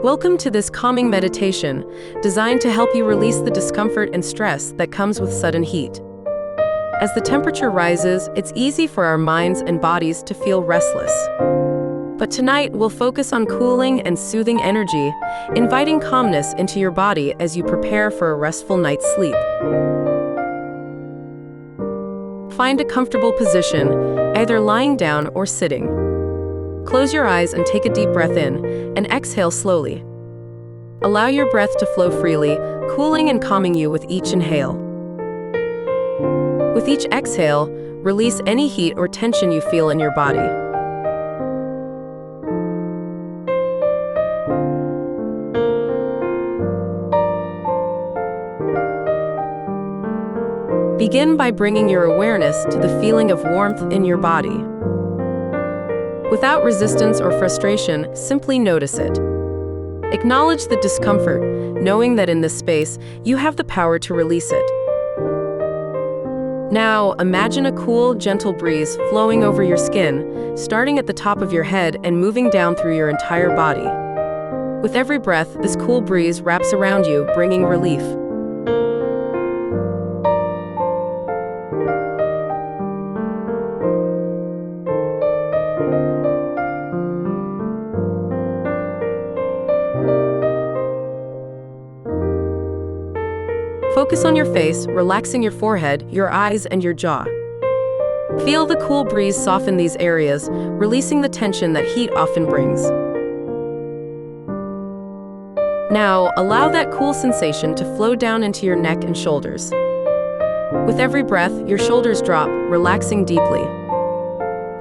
Welcome to this calming meditation, designed to help you release the discomfort and stress that comes with sudden heat. As the temperature rises, it's easy for our minds and bodies to feel restless. But tonight, we'll focus on cooling and soothing energy, inviting calmness into your body as you prepare for a restful night's sleep. Find a comfortable position, either lying down or sitting. Close your eyes and take a deep breath in, and exhale slowly. Allow your breath to flow freely, cooling and calming you with each inhale. With each exhale, release any heat or tension you feel in your body. Begin by bringing your awareness to the feeling of warmth in your body. Without resistance or frustration, simply notice it. Acknowledge the discomfort, knowing that in this space, you have the power to release it. Now, imagine a cool, gentle breeze flowing over your skin, starting at the top of your head and moving down through your entire body. With every breath, this cool breeze wraps around you, bringing relief. Focus on your face, relaxing your forehead, your eyes, and your jaw. Feel the cool breeze soften these areas, releasing the tension that heat often brings. Now, allow that cool sensation to flow down into your neck and shoulders. With every breath, your shoulders drop, relaxing deeply.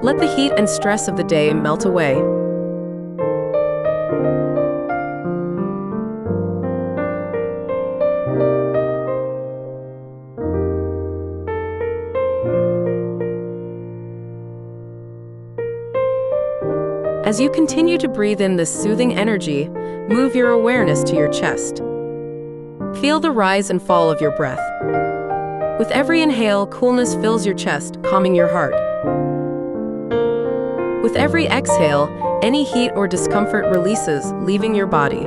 Let the heat and stress of the day melt away. As you continue to breathe in this soothing energy, move your awareness to your chest. Feel the rise and fall of your breath. With every inhale, coolness fills your chest, calming your heart. With every exhale, any heat or discomfort releases, leaving your body.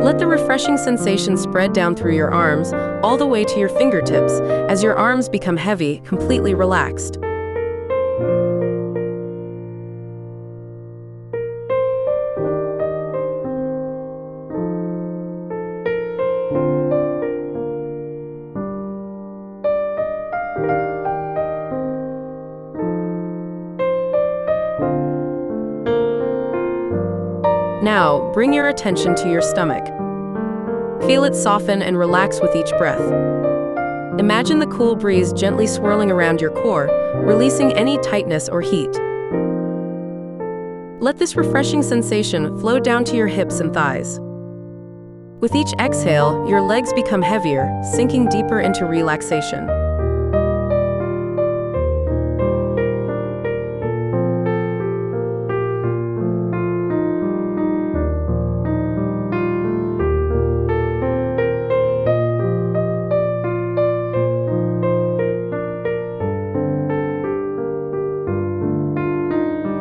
Let the refreshing sensation spread down through your arms, all the way to your fingertips, as your arms become heavy, completely relaxed. Now, bring your attention to your stomach. Feel it soften and relax with each breath. Imagine the cool breeze gently swirling around your core, releasing any tightness or heat. Let this refreshing sensation flow down to your hips and thighs. With each exhale, your legs become heavier, sinking deeper into relaxation.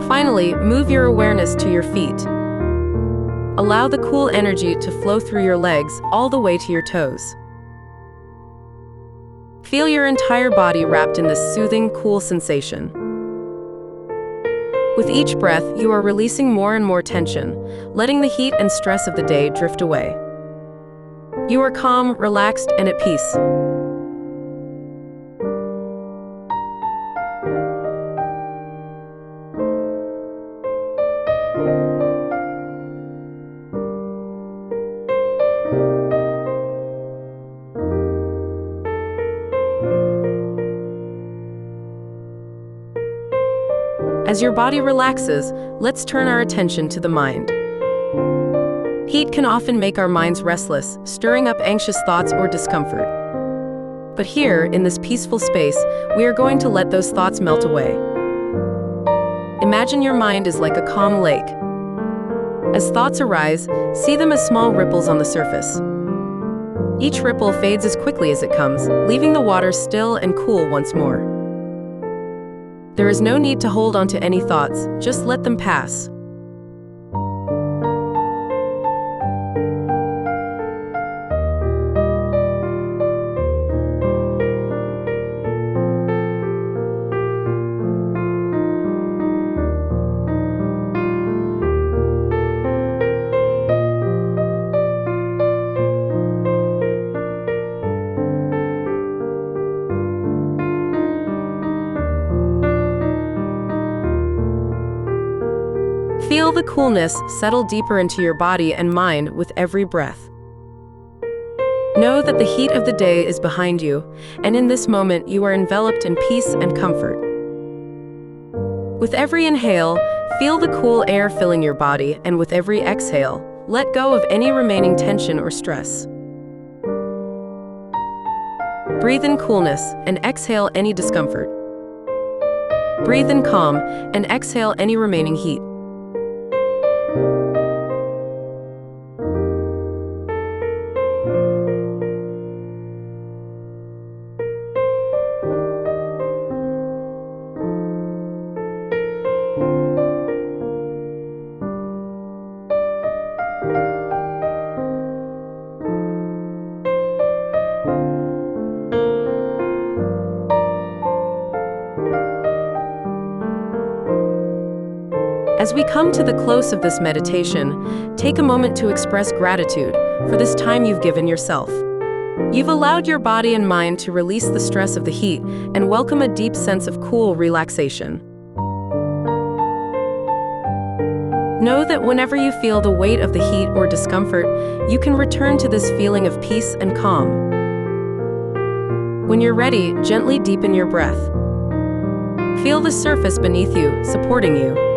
Finally, move your awareness to your feet. Allow the cool energy to flow through your legs all the way to your toes. Feel your entire body wrapped in this soothing, cool sensation. With each breath, you are releasing more and more tension, letting the heat and stress of the day drift away. You are calm, relaxed, and at peace. As your body relaxes, let's turn our attention to the mind. Heat can often make our minds restless, stirring up anxious thoughts or discomfort. But here, in this peaceful space, we are going to let those thoughts melt away. Imagine your mind is like a calm lake. As thoughts arise, see them as small ripples on the surface. Each ripple fades as quickly as it comes, leaving the water still and cool once more. There is no need to hold on to any thoughts, just let them pass. Feel the coolness settle deeper into your body and mind with every breath. Know that the heat of the day is behind you, and in this moment you are enveloped in peace and comfort. With every inhale, feel the cool air filling your body, and with every exhale, let go of any remaining tension or stress. Breathe in coolness and exhale any discomfort. Breathe in calm and exhale any remaining heat. As we come to the close of this meditation, take a moment to express gratitude for this time you've given yourself. You've allowed your body and mind to release the stress of the heat and welcome a deep sense of cool relaxation. Know that whenever you feel the weight of the heat or discomfort, you can return to this feeling of peace and calm. When you're ready, gently deepen your breath. Feel the surface beneath you, supporting you.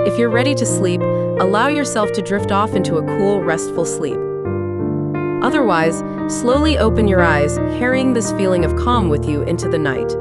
If you're ready to sleep, allow yourself to drift off into a cool, restful sleep. Otherwise, slowly open your eyes, carrying this feeling of calm with you into the night.